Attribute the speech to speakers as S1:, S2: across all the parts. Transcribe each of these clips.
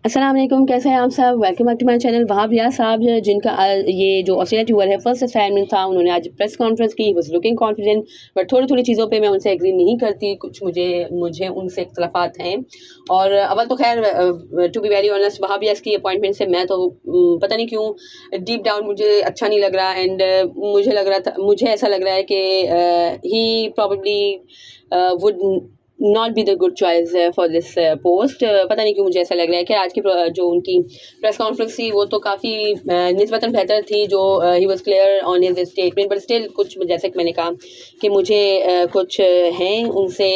S1: अस्सलाम वालेकुम, कैसे हैं आप सब। Welcome back to my channel. Wahab Riaz साहब जिनका ये जो ऑस्ट्रेलिया टूर है फर्स्ट असाइनमेंट था, उन्होंने आज प्रेस कॉन्फ्रेंस की। वाज लुकिंग कॉन्फिडेंट, बट थोड़ी थोड़ी चीज़ों पे मैं उनसे एग्री नहीं करती। कुछ मुझे उनसे इख्तलाफात हैं। और अव्वल तो खैर to be very honest, Wahab Riaz की अपॉइंटमेंट से मैं तो पता नहीं क्यों डीप डाउन मुझे अच्छा नहीं लग रहा। एंड मुझे ऐसा लग रहा है कि he probably would not be the good choice for this post. पता नहीं क्यों मुझे ऐसा लग रहा है कि आज की जो उनकी प्रेस कॉन्फ्रेंस थी वो तो काफ़ी निस्बतन बेहतर थी। जो he was clear on his statement, but still कुछ, जैसे कि मैंने कहा कि मुझे कुछ हैं उनसे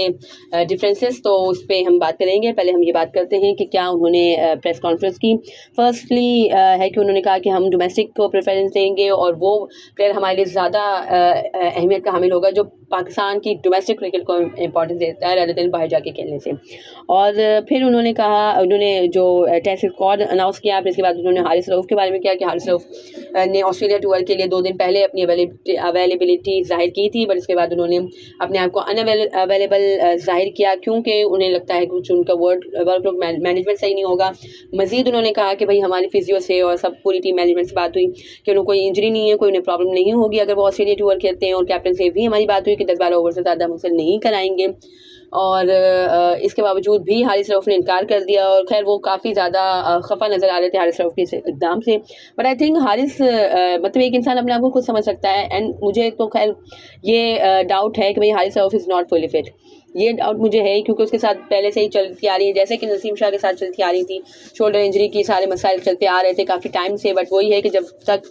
S1: डिफरेंसेस, तो उस पर हम बात करेंगे। पहले हम ये बात करते हैं कि क्या उन्होंने प्रेस कॉन्फ्रेंस की। फर्स्टली है कि उन्होंने कहा कि हम डोमेस्टिक को प्रेफरेंस देंगे और वो प्लेयर हमारे लिए ज़्यादा अहमियत का हामिल होगा जो पाकिस्तान की डोमेस्टिक क्रिकेट को इम्पोर्टेंस देता है rather than बाहर जाके खेलने से। और फिर उन्होंने जो टेस्ट रिकॉर्ड अनाउंस किया, फिर इसके बाद उन्होंने हारिस रऊफ के बारे में किया कि हारिस रऊफ ने ऑस्ट्रेलिया टूर के लिए 2 दिन पहले अपनी अवेलेबिलिटी जाहिर की थी, बट इसके बाद उन्होंने अपने आप को अवेलेबल जाहिर किया क्योंकि उन्हें लगता है कुछ उनका वर्कलोड मैनेजमेंट सही नहीं होगा। मज़ीद उन्होंने कहा कि भाई हमारी फिजियो से और सब पूरी टीम मैनेजमेंट से बात हुई कि उन्हें कोई इंजरी नहीं है, कोई उन्हें प्रॉब्लम नहीं होगी अगर वो ऑस्ट्रेलिया टूर खेलते हैं। और कैप्टन से भी हमारी बात हुई कि 10-12 ओवर से ज़्यादा मुझसे नहीं कराएंगे। और इसके बावजूद भी हारिस रऊफ ने इनकार कर दिया। और खैर वो काफ़ी ज़्यादा खफा नज़र आ रहे थे हारिस रऊफ के इक़दाम से। बट आई थिंक हारिस मतलब एक इंसान अपने आप को खुद समझ सकता है। एंड मुझे तो खैर ये डाउट है कि भाई Haris Rauf is not fully fit. ये डाउट मुझे है क्योंकि उसके साथ पहले से ही चलती आ रही है, जैसे कि नसीम शाह के साथ चलती आ रही थी। शोल्डर इंजरी की सारे मसाइल चलते आ रहे थे काफ़ी टाइम से। बट वही है कि जब तक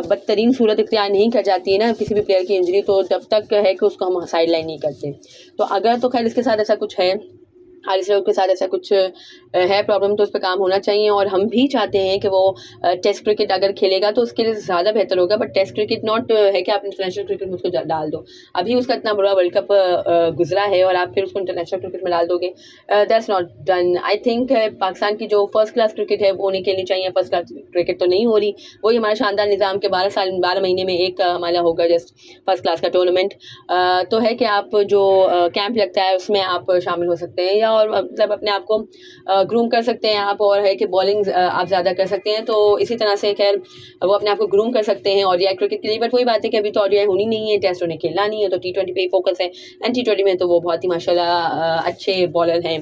S1: बदतरीन सूरत इख्तियार नहीं कर जाती है ना किसी भी प्लेयर की इंजरी, तो जब तक है कि उसको हम साइड लाइन नहीं करते। तो अगर तो खैर इसके साथ ऐसा कुछ है, हारिस रऊफ के साथ ऐसा कुछ है प्रॉब्लम, तो उस पर काम होना चाहिए। और हम भी चाहते हैं कि वो टेस्ट क्रिकेट अगर खेलेगा तो उसके लिए ज़्यादा बेहतर होगा। बट टेस्ट क्रिकेट नॉट है कि आप इंटरनेशनल क्रिकेट में उसको डाल दो। अभी उसका इतना बड़ा वर्ल्ड कप गुजरा है और आप फिर उसको इंटरनेशनल क्रिकेट में डाल दोगे, that's not done. I think Pakistan की जो फर्स्ट क्लास क्रिकेट है वो नहीं खेलनी चाहिए। फर्स्ट क्लास क्रिकेट तो नहीं हो रही, वही हमारा शानदार निज़ाम के 12 महीने में एक हमारा होगा जस्ट फर्स्ट क्लास का टूर्नामेंट। तो है कि आप जो कैंप लगता है उसमें आप शामिल हो सकते हैं, या और मतलब अपने आप को ग्रूम कर सकते हैं आप। और है कि बॉलिंग आप ज़्यादा कर सकते हैं, तो इसी तरह से खैर वो अपने आप को ग्रूम कर सकते हैं और क्रिकेट के लिए। बट वही बात है कि अभी तो ऑडियाई होनी नहीं है, टेस्ट उन्हें खेलना नहीं है, तो T20 पे ही फोकस है। एंड T20 में तो वो बहुत ही माशाल्लाह अच्छे बॉलर हैं।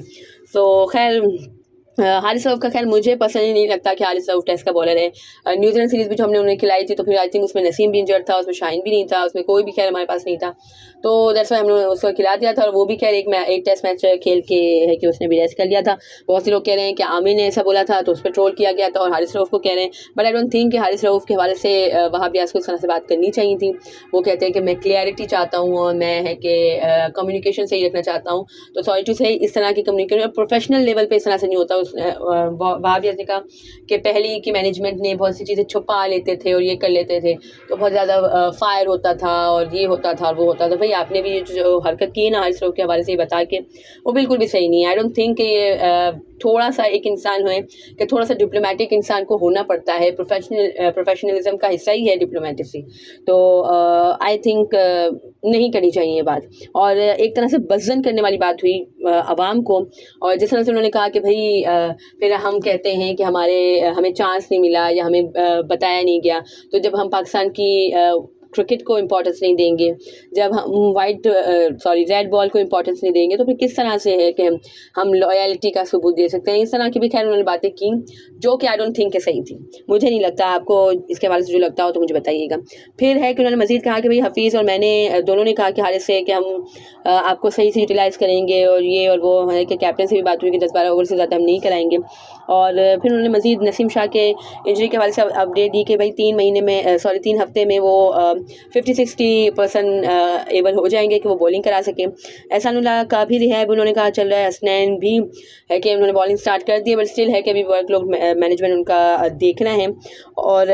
S1: सो खैर हारिस रऊफ का खैर मुझे पर्सनली नहीं लगता कि हारिस रऊफ टेस्ट का बॉलर है। न्यूजीलैंड सीरीज़ भी जो हमने उन्हें खिलाई थी, तो फिर आई थिंक उसमें नसीम भी इंजर्ड था, उसमें शाहीन भी नहीं था, उसमें कोई भी खैर हमारे पास नहीं था। तो दैट्स वाई हमने उसको खिला दिया था। और वो भी खैर एक टेस्ट मैच खेल के है कि उसने भी रेस्ट कर लिया था। बहुत से लोग कह रहे हैं कि आमिर ने ऐसा बोला था तो उस पर ट्रोल किया गया था, और हारिस रऊफ को कह रहे हैं। बट आई डोंट थिंक कि हारिस रऊफ के हवाले से वहाब रियाज को इस तरह से बात करनी चाहिए थी। वो कहते हैं कि मैं क्लियरिटी चाहता हूँ और मैं है कि कम्युनिकेशन सही रखना चाहता हूँ। तो सॉरी टू से इस तरह की कम्युनिकेशन प्रोफेशनल लेवल पे इस तरह से नहीं होता। वहाब रियाज ने कहा कि पहले की मैनेजमेंट ने बहुत सी चीज़ें छुपा लेते थे और ये कर लेते थे, तो बहुत ज़्यादा फायर होता था और ये होता था और वो होता था। भाई आपने भी जो हरकत की है ना हारिस रऊफ के हवाले से ये बता के, वो बिल्कुल भी सही नहीं है। आई डोंट थिंक कि ये थोड़ा सा एक इंसान है कि थोड़ा सा डिप्लोमेटिक इंसान को होना पड़ता है। प्रोफेशनलिज्म का हिस्सा ही है डिप्लोमेटिसी। तो आई थिंक नहीं करनी चाहिए ये बात। और एक तरह से बज़न करने वाली बात हुई आवाम को। और जिस तरह से उन्होंने कहा कि भाई फिर हम कहते हैं कि हमें चांस नहीं मिला या हमें बताया नहीं गया। तो जब हम पाकिस्तान की क्रिकेट को इम्पोर्टेंस नहीं देंगे, जब हम रेड बॉल को इम्पोर्टेंस नहीं देंगे, तो फिर किस तरह से है कि हम लॉयल्टी का सबूत दे सकते हैं। इस तरह की भी खैर उन्होंने बातें की जो कि आई डोंट थिंक सही थी। मुझे नहीं लगता, आपको इसके हवाले से जो लगता हो तो मुझे बताइएगा। फिर है कि उन्होंने मज़ीद कहा कि भाई हफीज़ और मैंने दोनों ने कहा कि हारिस से कि हम आपको सही से यूटिलाइज़ करेंगे और ये और वो है कि कैप्टन से भी बात हुई कि 10-12 ओवर से ज़्यादा हम नहीं कराएंगे। और फिर उन्होंने मज़ीद नसीम शाह के इंजरी के हवाले से अपडेट दी कि भाई 3 हफ्ते में वो 50-60% एबल हो जाएंगे कि वो बॉलिंग करा सकें। एहसानुल्लाह का भी रिहैब उन्होंने कहा चल रहा है। हसनैन भी है कि उन्होंने बॉलिंग स्टार्ट कर दी है, बट स्टिल है कि अभी वर्कलोड मैनेजमेंट उनका देखना है। और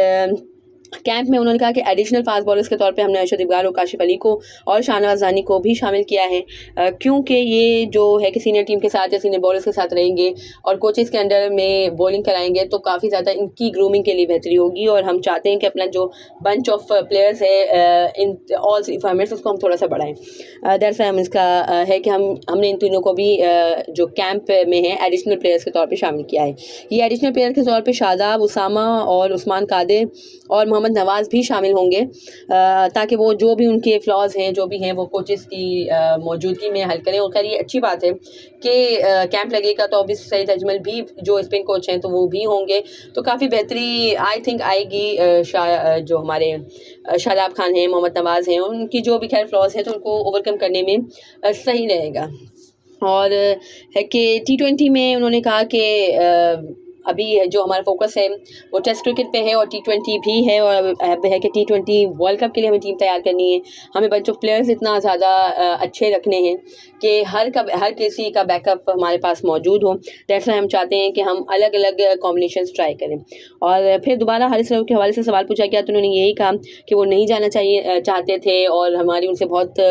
S1: कैंप में उन्होंने कहा कि एडिशनल फास्ट बॉलर्स के तौर पे हमने अर्शद इकबाल और काशिफ अली को और शाहनवाज जानी को भी शामिल किया है, क्योंकि ये जो है कि सीनियर टीम के साथ या सीनियर बॉलर्स के साथ रहेंगे और कोचेस के अंडर में बॉलिंग कराएंगे तो काफ़ी ज़्यादा इनकी ग्रूमिंग के लिए बेहतरी होगी। और हम चाहते हैं कि अपना जो बंच ऑफ प्लेयर्स है इन ऑल 3 फॉर्मेट्स उसको हम थोड़ा सा बढ़ाएँ। दैट्स हम इसका है कि हमने इन तीनों को भी जो कैंप में है एडिशनल प्लेयर्स के तौर पर शामिल किया है। ये एडिशनल प्लेयर के तौर पर शादाब, उसामा और उस्मान कादिर और मोहम्मद नवाज़ भी शामिल होंगे, ताकि वो जो भी उनके फ्लॉज हैं जो भी हैं वो कोचेस की मौजूदगी में हल करें। और खैर ये अच्छी बात है कि कैंप लगेगा तो ऑब्वियसली सईद अजमल भी जो स्पिन कोच हैं तो वो भी होंगे, तो काफ़ी बेहतरी आई थिंक आएगी। जो हमारे शादाब खान हैं, मोहम्मद नवाज़ हैं, उनकी जो भी खैर फ्लॉज हैं तो उनको ओवरकम करने में सही रहेगा। और है कि T20 में उन्होंने कहा कि अभी जो हमारा फोकस है वो टेस्ट क्रिकेट पे है और T20 भी है, और अब है कि T20 वर्ल्ड कप के लिए हमें टीम तैयार करनी है। हमें बंच ऑफ प्लेयर्स इतना ज़्यादा अच्छे रखने हैं कि हर किसी का बैकअप हमारे पास मौजूद हो। दैट्स हम चाहते हैं कि हम अलग अलग कॉम्बिनेशंस ट्राई करें। और फिर दोबारा हारिस रऊफ के हवाले से सवाल पूछा गया तो उन्होंने यही कहा कि वो नहीं जाना चाहते थे और हमारी उनसे बहुत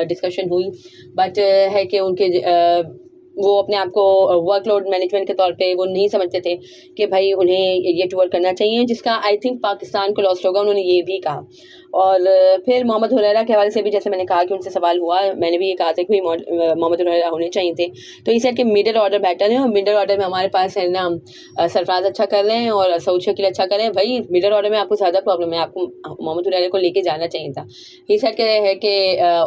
S1: डिस्कशन हुई, बट है कि उनके वो अपने आप को वर्कलोड मैनेजमेंट के तौर पे वो नहीं समझते थे कि भाई उन्हें ये टूर करना चाहिए, जिसका आई थिंक पाकिस्तान को लॉस होगा, उन्होंने ये भी कहा। और फिर मोहम्मद हुरैरा के हवाले से भी जैसे मैंने कहा कि उनसे सवाल हुआ, मैंने भी ये कहा था कि भाई मोहम्मद हुरैरा होने चाहिए थे, तो इस सेट के मिडल ऑर्डर बैटर हैं और मिडल ऑर्डर में हमारे पास है ना सरफराज अच्छा कर रहे हैं और सऊद शकील अच्छा कर रहे हैं। भाई मिडल ऑर्डर में आपको ज़्यादा प्रॉब्लम है, आपको मोहम्मद हुरैरा को लेके जाना चाहिए था। इस सेट के है कि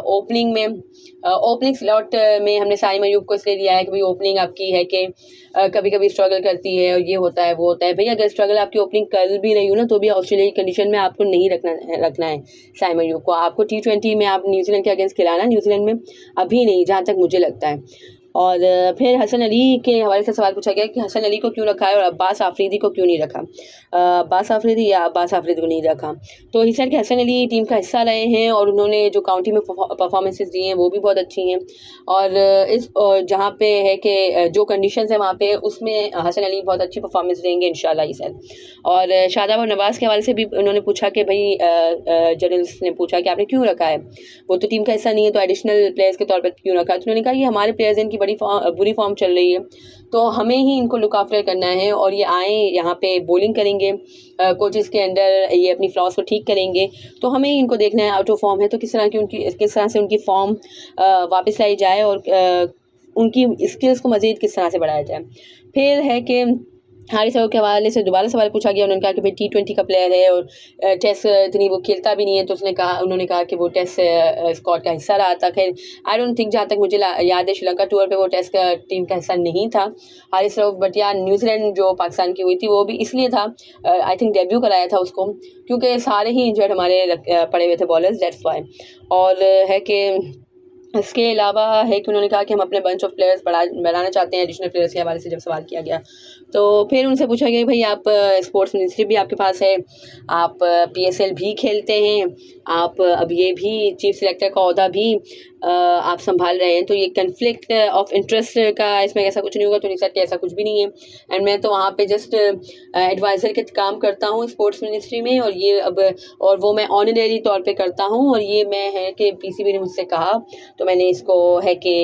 S1: ओपनिंग स्लॉट में हमने साइम अयूब को इसलिए दिया है कि भाई ओपनिंग आपकी है कि कभी कभी स्ट्रगल करती है और ये होता है वो होता है। भैया अगर स्ट्रगल आपकी ओपनिंग कर भी रही हो ना तो भी ऑस्ट्रेलिया की कंडीशन में आपको नहीं रखना है साइम अयूब को। आपको T20 में आप न्यूजीलैंड के अगेंस्ट खिलाना, न्यूजीलैंड में अभी नहीं, जहाँ तक मुझे लगता है। और फिर हसन अली के हवाले से सवाल पूछा गया कि हसन अली को क्यों रखा है और अब्बास आफरीदी को क्यों नहीं रखा, अब्बास आफरीदी को नहीं रखा। तो ही सर कि हसन अली टीम का हिस्सा रहे हैं और उन्होंने जो काउंटी में परफॉर्मेंसेस दी हैं वो भी बहुत अच्छी हैं, और जहाँ पे है कि जो कंडीशंस हैं वहाँ पे उसमें हसन अली बहुत अच्छी परफॉर्मेंस देंगे इंशाल्लाह इस साल। और शादाब और नवाज़ के हवाले से भी उन्होंने पूछा कि भाई जर्नलिस्ट ने पूछा कि आपने क्यों रखा है, वो तो टीम का हिस्सा नहीं है तो एडिशनल प्लेयर्स के तौर पर क्यों रखा। तो उन्होंने कहा ये हमारे प्लेयर्स इनकी बुरी फॉर्म चल रही है तो हमें ही इनको लुक आफ्टर करना है और ये आए यहाँ पे बॉलिंग करेंगे, कोचेस के अंडर ये अपनी फ्लॉस को ठीक करेंगे, तो हमें ही इनको देखना है आउट ऑफ फॉर्म है तो किस तरह से उनकी फॉर्म वापस लाई जाए और उनकी स्किल्स को मज़ीद किस तरह से बढ़ाया जाए। फिर है कि हारिस रऊफ के हवाले से दोबारा सवाल पूछा गया, उन्होंने कहा कि भाई T20 का प्लेयर है और टेस्ट इतनी वो खेलता भी नहीं है, तो उन्होंने कहा कि वो टेस्ट स्क्वाड का हिस्सा रहा था। खैर आई डोंट थिंक, जहाँ तक मुझे याद है श्रीलंका टूर पे वो टेस्ट का टीम का हिस्सा नहीं था हारिस रऊफ, बट यार न्यूजीलैंड जो पाकिस्तान की हुई थी वो भी इसलिए था, आई थिंक डेब्यू कराया था उसको, क्योंकि सारे ही इंजर्ड हमारे पड़े हुए थे बॉलर्स, दैट्स वाई। और है कि इसके अलावा है कि उन्होंने कहा कि हम अपने बंच ऑफ प्लेयर्स बढ़ाना चाहते हैं एडिशनल प्लेयर्स के हवाले से जब सवाल किया गया। तो फिर उनसे पूछा गया भाई आप स्पोर्ट्स मिनिस्ट्री भी आपके पास है, आप PSL भी खेलते हैं, आप अब ये भी चीफ सेलेक्टर का ओहदा भी आप संभाल रहे हैं, तो ये कन्फ्लिक्ट ऑफ इंटरेस्ट का इसमें ऐसा कुछ नहीं होगा। तो नहीं ऐसा कुछ भी नहीं है, एंड मैं तो वहाँ पे जस्ट एडवाइज़र के काम करता हूँ स्पोर्ट्स मिनिस्ट्री में, और ये और वो मैं ऑनरेरी तौर पे करता हूँ, और ये मैं है कि PCB ने मुझसे कहा तो मैंने इसको है कि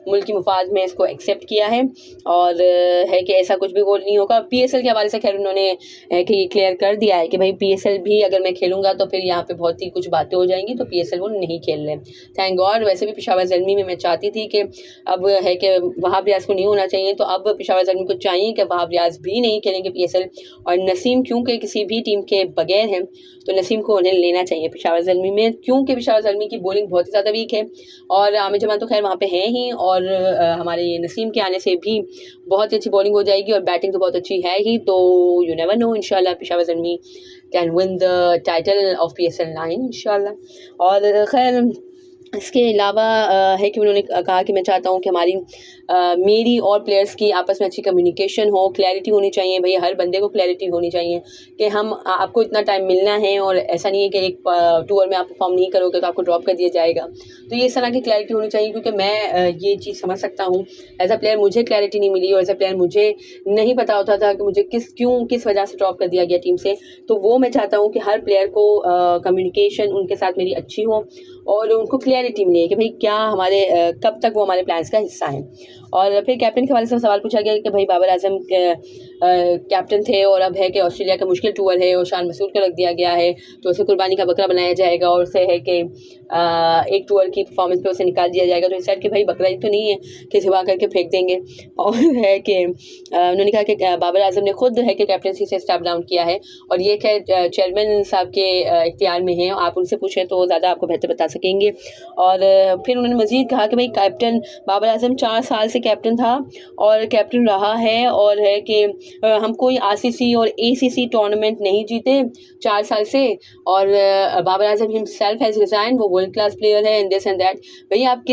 S1: मुल्क की मुफाद में इसको एक्सेप्ट किया है, और है कि ऐसा कुछ भी वो नहीं होगा। PSL के हवाले से खैर उन्होंने है कि क्लियर कर दिया है कि भाई PSL भी अगर मैं खेलूँगा तो फिर यहाँ पे बहुत ही कुछ बातें हो जाएंगी, तो PSL वो नहीं खेल रहे, थैंक गॉड। वैसे भी पेशावर ज़ल्मी में मैं चाहती थी कि अब है कि वहाब रियाज़ को नहीं होना चाहिए, तो अब पेशावर ज़ल्मी को चाहिए कि वहाब रियाज़ भी नहीं खेलेंगे PSL, और नसीम क्योंकि किसी भी टीम के बगैर हैं तो नसीम को उन्हें लेना चाहिए पेशावर ज़ल्मी में, क्योंकि पेशावर ज़ल्मी की बॉलिंग बहुत ही ज़्यादा वीक है और आमिर जमान तो खैर वहाँ पे हैं ही, और हमारे नसीम के आने से भी बहुत अच्छी बॉलिंग हो जाएगी और बैटिंग तो बहुत अच्छी है ही, तो यू नेवर नो, इंशाल्लाह Peshawar Zalmi can win the title of PSL 9 इंशाल्लाह। और खैर इसके अलावा है कि उन्होंने कहा कि मैं चाहता हूँ कि मेरी और प्लेयर्स की आपस में अच्छी कम्युनिकेशन हो, क्लैरिटी होनी चाहिए। भई हर बंदे को क्लैरिटी होनी चाहिए कि हम आपको इतना टाइम मिलना है, और ऐसा नहीं है कि एक टूर में आप परफॉर्म नहीं करोगे तो आपको ड्रॉप कर दिया जाएगा। तो ये इस तरह की क्लैरिटी होनी चाहिए, क्योंकि मैं ये चीज़ समझ सकता हूँ। एज़ अ प्लेयर मुझे क्लैरिटी नहीं मिली, और एज़ अ प्लेयर मुझे नहीं पता होता था कि मुझे किस वजह से ड्रॉप कर दिया गया टीम से। तो वो मैं चाहता हूँ कि हर प्लेयर को कम्युनिकेशन उनके साथ मेरी अच्छी हो, और उनको क्लैरिटी मिले कि भाई क्या हमारे कब तक वो हमारे प्लान्स का हिस्सा हैं। और फिर कैप्टन के हवाले से सवाल पूछा गया कि भाई बाबर आजम कैप्टन थे, और अब है कि ऑस्ट्रेलिया का मुश्किल टूर है और शान मसूद को रख दिया गया है, तो उसे कुर्बानी का बकरा बनाया जाएगा, और उसे है कि एक टूर की परफॉर्मेंस पे उसे निकाल दिया जाएगा। तो इस साइड कि भाई बकरा ही तो नहीं है कि सिवा करके फेंक देंगे। और है कि उन्होंने कहा कि बाबर आजम ने खुद है कि कैप्टनसी से स्टेप डाउन किया है, और ये खैर चेयरमैन साहब के इख्तियार में है, आप उनसे पूछें तो ज़्यादा आपको बेहतर बता सकेंगे। और फिर उन्होंने मज़ीद कहा कि भाई कैप्टन बाबर आजम 4 साल से कैप्टन था और कैप्टन रहा है, और है कि हम कोई आरसीसी और एसीसी टूर्नामेंट नहीं जीते 4 साल से, और Babar Azam himself has resign, वो वर्ल्ड क्लास प्लेयर है एंड दिस एंड दैट। भाई आप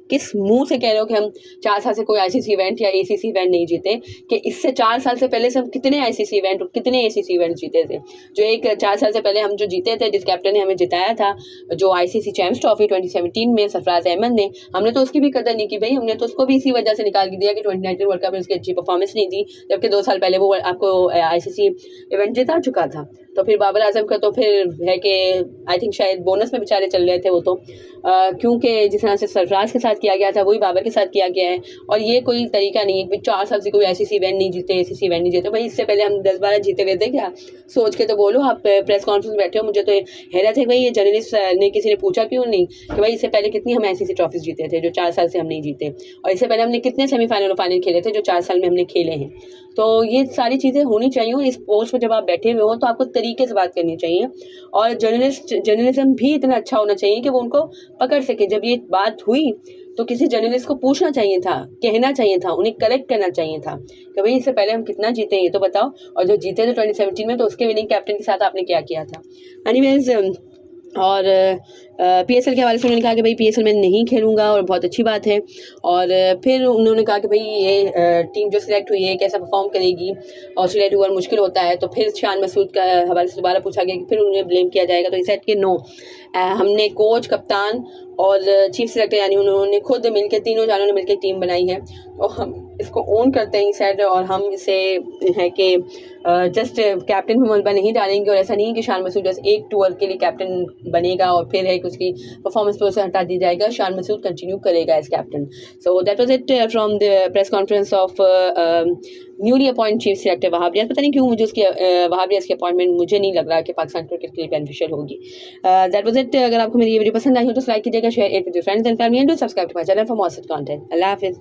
S1: किस मुंह से कह रहे हो कि हम 4 साल से कोई आईसीसी इवेंट या एसीसी इवेंट नहीं जीते, कि इससे 4 साल से पहले से हम कितने आईसीसी इवेंट और कितने एसीसी इवेंट जीते थे। जो एक 4 साल से पहले हम जो जीते थे, जिस कैप्टन ने हमें जिताया था, जो आईसीसी चैंपियंस ट्रॉफी 2017 में सरफराज अहमद ने, हमने तो उसकी भी कदर नहीं की भाई। हमने तो उसको भी इसी वजह से निकाल दिया कि 2019 वर्ल्ड कप में उसकी अच्छी परफॉर्मेंस नहीं थी, जबकि 2 साल पहले वो आपको आईसीसी इवेंट जिता चुका था। तो फिर बाबर आजम का तो फिर है कि आई थिंक शायद बोनस में बेचारे चल रहे थे वो तो, क्योंकि जिस तरह से सरफराज के साथ किया गया था वही बाबर के साथ किया गया है। और ये कोई तरीका नहीं है कि 4 साल से कोई आईसीसी इवेंट नहीं जीते, एसीसी इवेंट नहीं जीते। भाई इससे पहले हम 10-12 जीते हुए थे क्या? सोच के तो बोलो। आप प्रेस कॉन्फ्रेंस में बैठे हो, मुझे तो हैरत है भाई, ये जर्नलिस्ट ने किसी ने पूछा क्यों नहीं कि भाई इससे पहले कितनी हम आईसीसी ट्रॉफीज जीते थे जो 4 साल से हम नहीं जीते, और इससे पहले हमने कितने सेमीफाइनल और फाइनल खेले थे जो 4 साल में हमने खेले हैं। तो ये सारी चीज़ें होनी चाहिए, और इस पोस्ट पर जब आप बैठे हुए हो तो आपको तरीके से बात करनी चाहिए, और जर्नलिज्म भी इतना अच्छा होना चाहिए कि वो उनको पकड़ सके। जब ये बात हुई तो किसी जर्नलिस्ट को पूछना चाहिए था, कहना चाहिए था, उन्हें करेक्ट करना चाहिए था कि भाई इससे पहले हम कितना जीते ये तो बताओ, और जो जीते थे 2017 में तो उसके विनिंग कैप्टन के साथ आपने क्या किया था। एनीवेज, और पीएसएल के हवाले से उन्होंने कहा कि भाई पीएसएल में नहीं खेलूँगा, और बहुत अच्छी बात है। और फिर उन्होंने कहा कि भाई ये टीम जो सिलेक्ट हुई है कैसा परफॉर्म करेगी, ऑस्ट्रेलिया टूर मुश्किल होता है। तो फिर शान मसूद का हवाले से दोबारा पूछा गया कि फिर उन्हें ब्लेम किया जाएगा, तो इस सेट के नो, हमने कोच, कप्तान और चीफ सेलेक्टर यानी उन्होंने खुद मिलकर, तीनों जानों ने मिलकर टीम बनाई है, तो हम इसको ओन करते हैं सेट, और हम इसे है कि जस्ट कैप्टन में मलबा नहीं डालेंगे। और ऐसा नहीं है कि शान मसूद जस्ट एक टूर के लिए कैप्टन बनेगा और फिर है कि उसकी परफॉर्मेंस पर उसे हटा दी जाएगा। शान मसूद कंटिन्यू करेगा as captain. So that was it from the press conference of newly appoint chief selector Wahab Riaz. पता नहीं क्यों मुझे उसकी वहाब रियाज की अपॉइंटमेंट मुझे नहीं लग रहा कि पाकिस्तान क्रिकेट के लिए बेनिफिशियल होगी। That was it. अगर आपको मेरी ये वीडियो पसंद आई हो तो लाइक कीजिएगा, share it with your friends and family, and do subscribe to my channel for more such content. अल्लाह हाफिज़।